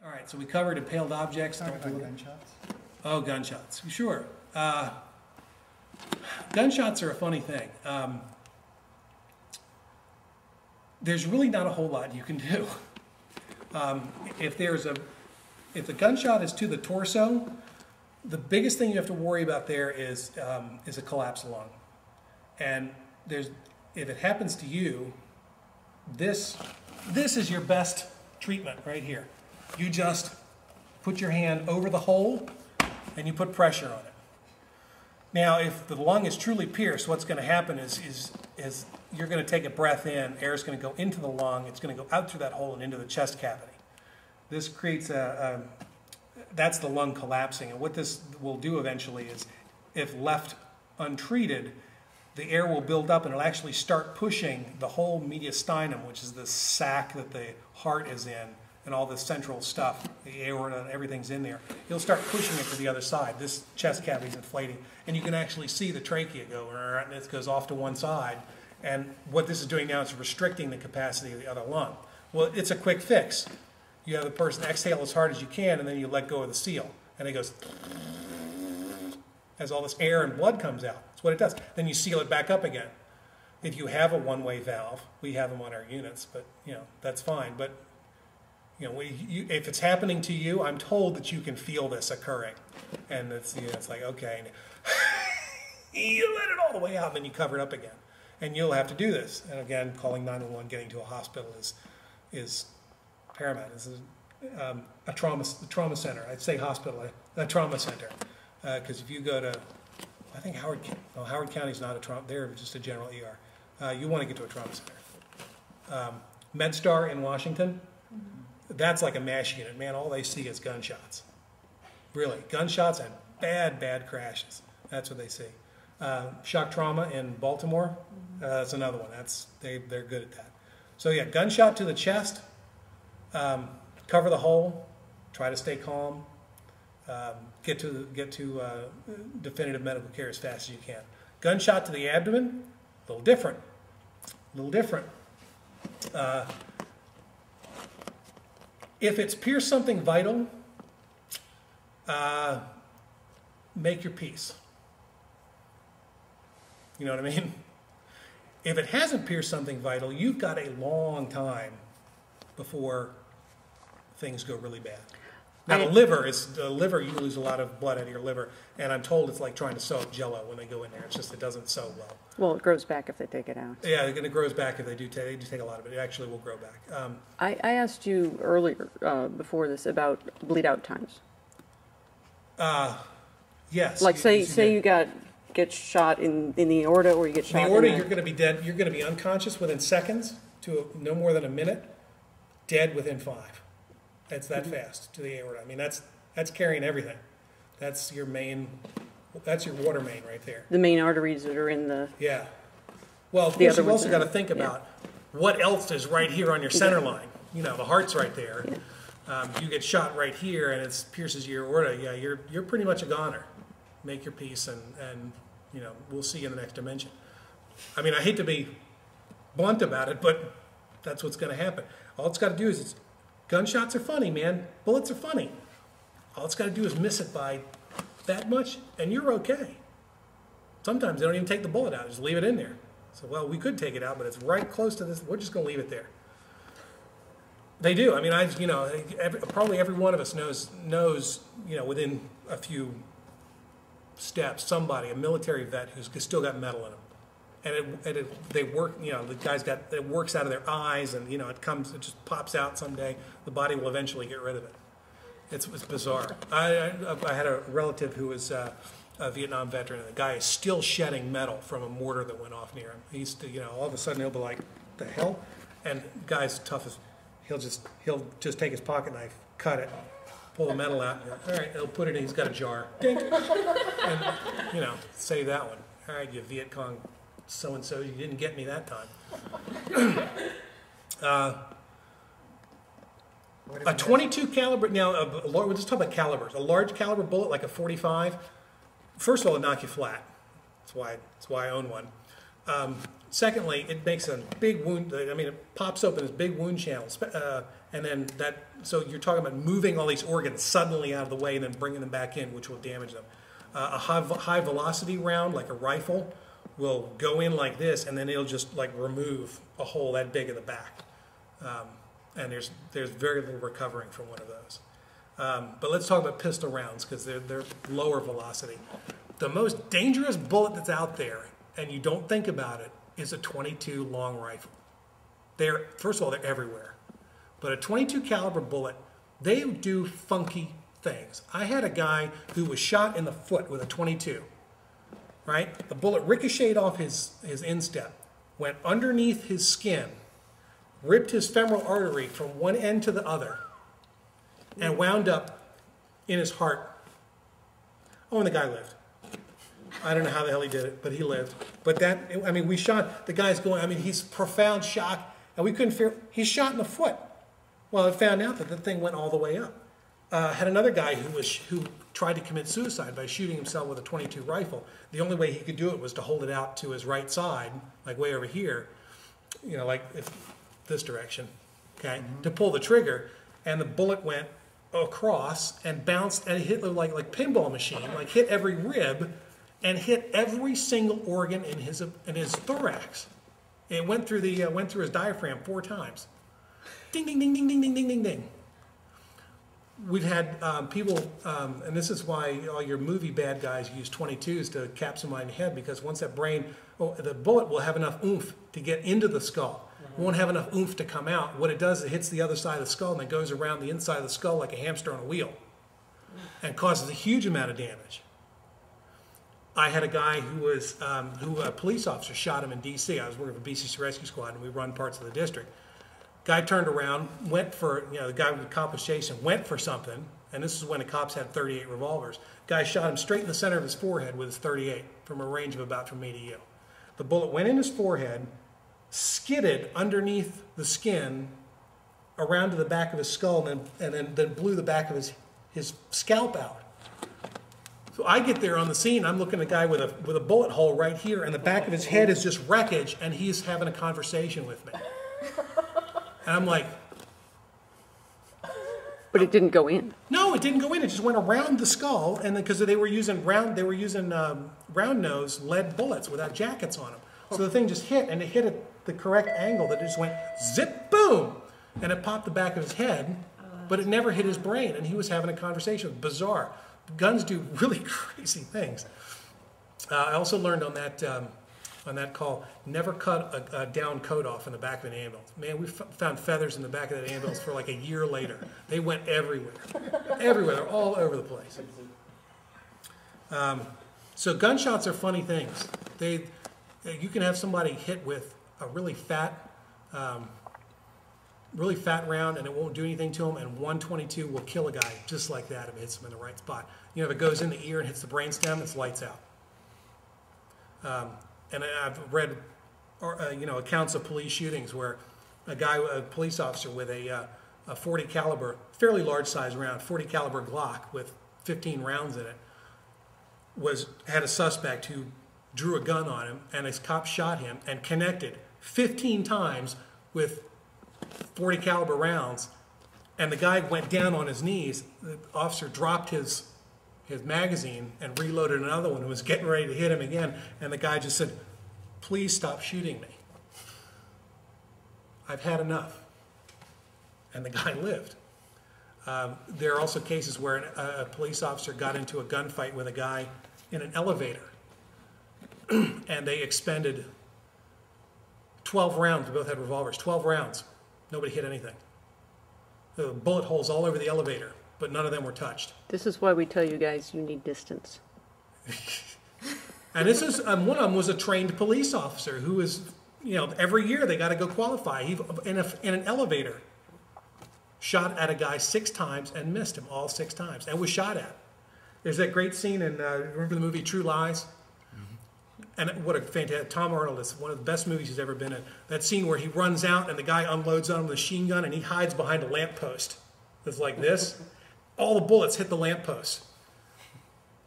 All right, so we covered impaled objects. Talk about gunshots. Oh, gunshots. Sure. Gunshots are a funny thing. There's really not a whole lot you can do. If the gunshot is to the torso, the biggest thing you have to worry about there is a collapsed lung. And if it happens to you, this is your best treatment right here. You just put your hand over the hole and you put pressure on it. Now, if the lung is truly pierced, what's going to happen is you're going to take a breath in, air is going to go into the lung, it's going to go out through that hole and into the chest cavity. This creates that's the lung collapsing. And what this will do eventually is, if left untreated, the air will build up and it'll actually start pushing the whole mediastinum, which is the sac that the heart is in, and all the central stuff, the aorta, everything's in there. You'll start pushing it to the other side. This chest cavity is inflating, and you can actually see the trachea go, and it goes off to one side. And what this is doing now is restricting the capacity of the other lung. Well, it's a quick fix. You have the person exhale as hard as you can, and then you let go of the seal, and it goes as all this air and blood comes out. That's what it does. Then you seal it back up again. If you have a one-way valve, we have them on our units, but that's fine. But if it's happening to you, I'm told that you can feel this occurring, and it's like, okay, you let it all the way out, and then you cover it up again, and you'll have to do this. And again, calling 911, getting to a hospital is paramount. This is a trauma center. I'd say hospital, a trauma center, because if you go to, I think Howard County is not a trauma. They're just a general ER. You want to get to a trauma center. MedStar in Washington. That's like a MASH unit, man. All they see is gunshots. Really, gunshots and bad crashes. That's what they see. Shock trauma in Baltimore. That's another one. They're good at that. So yeah, gunshot to the chest. Cover the hole. Try to stay calm. Get to definitive medical care as fast as you can. Gunshot to the abdomen. A little different. If it's pierced something vital, make your peace. You know what I mean? If it hasn't pierced something vital, you've got a long time before things go really bad. Now the liver, you lose a lot of blood out of your liver, and I'm told it's like trying to sew up Jell-O when they go in there. It's just it doesn't sew well. Well, it grows back if they take it out. Yeah, it grows back if they do take a lot of it. It actually will grow back. I asked you earlier, before this, about bleed out times. Yes. Like say you get shot in the aorta, or you get shot in the aorta, you're going to be dead. You're going to be unconscious within seconds to no more than a minute. Dead within 5. It's that fast to the aorta. I mean, that's carrying everything. That's your water main right there. The main arteries that are in the... Yeah. Well, of course, you've also got to think about what else is right here on your center line. The heart's right there. Yeah. You get shot right here and it pierces your aorta. Yeah, you're pretty much a goner. Make your peace and we'll see you in the next dimension. I mean, I hate to be blunt about it, but that's what's going to happen. All it's got to do is gunshots are funny, man. Bullets are funny. All it's got to do is miss it by that much, and you're okay. Sometimes they don't even take the bullet out; just leave it in there. So, well, we could take it out, but it's right close to this. We're just going to leave it there. They do. I mean, probably every one of us knows, within a few steps, a military vet who's still got metal in him. And they work, the guy's it works out of their eyes, and it just pops out someday. The body will eventually get rid of it. It's bizarre. I had a relative who was a Vietnam veteran, and the guy is still shedding metal from a mortar that went off near him. He used to, all of a sudden he'll be like, "The hell?" And the guy's tough as he'll just take his pocket knife, cut it, pull the metal out. And all right, he'll put it in. He's got a jar, dink, and save that one. All right, you Viet Cong. So-and-so, you didn't get me that time. A 22 caliber, now, we'll just talk about calibers. A large caliber bullet, like a .45, first of all, it'll knock you flat. That's why I own one. Secondly, it makes a big wound. I mean, it pops open this big wound channel, and then that. So you're talking about moving all these organs suddenly out of the way and then bringing them back in, which will damage them. A high velocity round, like a rifle, will go in like this, and then it'll just like remove a hole that big in the back. And there's very little recovering from one of those. But let's talk about pistol rounds because they're lower velocity. The most dangerous bullet that's out there, and you don't think about it, is a .22 long rifle. First of all, they're everywhere. But a .22 caliber bullet, they do funky things. I had a guy who was shot in the foot with a .22, right? The bullet ricocheted off his instep, went underneath his skin, ripped his femoral artery from one end to the other, and wound up in his heart. Oh, and the guy lived. I don't know how the hell he did it, but he lived. But we shot, the guy's going, he's profound shock, and we couldn't figure, he's shot in the foot. Well, I found out that the thing went all the way up. Had another guy who tried to commit suicide by shooting himself with a .22 rifle. The only way he could do it was to hold it out to his right side, like way over here, like this direction, okay, to pull the trigger, and the bullet went across and bounced and hit like pinball machine, like hit every rib and hit every single organ in his thorax. It went through his diaphragm 4 times. Ding, ding, ding, ding, ding, ding, ding, ding, ding. We've had people, and this is why all your movie bad guys use .22s to cap somebody in the head, because once that the bullet will have enough oomph to get into the skull. It won't have enough oomph to come out. What it does is it hits the other side of the skull and then goes around the inside of the skull like a hamster on a wheel and causes a huge amount of damage. I had a guy who a police officer shot him in D.C. I was working for BCC Rescue Squad, and we run parts of the district. Guy turned around, went for, the guy the cop was chasing, went for something, and this is when the cops had 38 revolvers. Guy shot him straight in the center of his forehead with his .38 from a range of about from me to you. The bullet went in his forehead, skidded underneath the skin, around to the back of his skull, and then blew the back of his scalp out. So I get there on the scene, I'm looking at a guy with a bullet hole right here, and the back of his head is just wreckage, and he's having a conversation with me. And I'm like... But it didn't go in. No, it didn't go in. It just went around the skull, and then because they were using round nose lead bullets without jackets on them. So the thing just hit, and it hit at the correct angle that it just went zip, boom, and it popped the back of his head, but it never hit his brain, and he was having a conversation. Bizarre. Guns do really crazy things. I also learned on that call, never cut a down coat off in the back of an ambulance. Man, we found feathers in the back of that ambulance for like a year later. They went everywhere. Everywhere. They're all over the place. So gunshots are funny things. You can have somebody hit with a really fat round and it won't do anything to them, and 122 will kill a guy just like that if it hits him in the right spot. If it goes in the ear and hits the brainstem, it's lights out. And I've read, accounts of police shootings where a police officer with a 40 caliber, fairly large size round, 40 caliber Glock with 15 rounds in it, had a suspect who drew a gun on him, and his cop shot him and connected 15 times with 40 caliber rounds, and the guy went down on his knees. The officer dropped his magazine and reloaded another one and was getting ready to hit him again, and the guy just said, "Please stop shooting me. I've had enough." And the guy lived. There are also cases where a police officer got into a gunfight with a guy in an elevator, and they expended 12 rounds. They both had revolvers. 12 rounds. Nobody hit anything. There were bullet holes all over the elevator, but none of them were touched. This is why we tell you guys you need distance. And this is one of them was a trained police officer who is, every year they got to go qualify. He in an elevator shot at a guy 6 times and missed him all 6 times and was shot at. There's that great scene in remember the movie True Lies? And what a fantastic, Tom Arnold is one of the best movies he's ever been in. That scene where he runs out and the guy unloads on him with a machine gun and he hides behind a lamppost. It's like this. All the bullets hit the lamppost.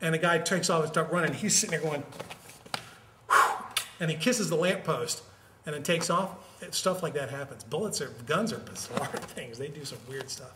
And the guy takes off and starts running. He's sitting there going, whew. and he kisses the lamppost and then takes off. Stuff like that happens. Guns are bizarre things. They do some weird stuff.